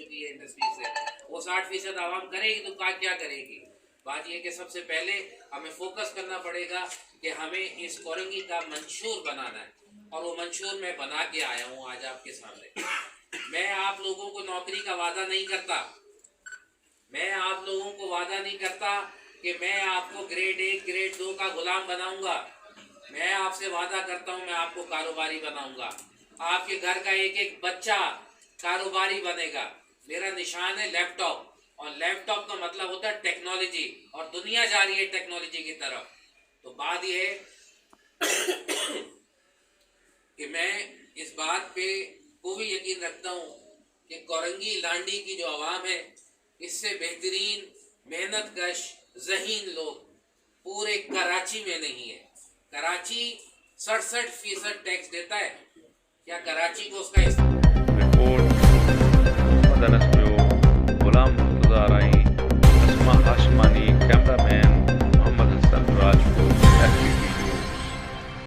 चुकी है इंडस्ट्री से, वो 60% आवाम करेगी तो क्या करेगी। बात यह कि सबसे पहले हमें फोकस करना पड़ेगा कि हमें इस कोरंगी का मंशूर बनाना है, और वो मंशूर मैं बना के आया हूँ आज आपके सामने। मैं आप लोगों को नौकरी का वादा नहीं करता, मैं आप लोगों को वादा नहीं करता कि मैं आपको ग्रेड 1 ग्रेड 2 का गुलाम बनाऊंगा। मैं आपसे वादा करता हूं मैं आपको कारोबारी बनाऊंगा। आपके घर का एक एक बच्चा कारोबारी बनेगा। मेरा निशान है लैपटॉप, और लैपटॉप का मतलब होता है टेक्नोलॉजी, और दुनिया जा रही है टेक्नोलॉजी की तरफ। तो बात यह है कि मैं इस बात पे पूरी यकीन रखता हूं कि कोरंगी लांडी की जो आवाम है, इससे बेहतरीन मेहनतकश ज़हीन लोग पूरे कराची में नहीं है। कराची 67% टैक्स देता है। क्या कराची को उसका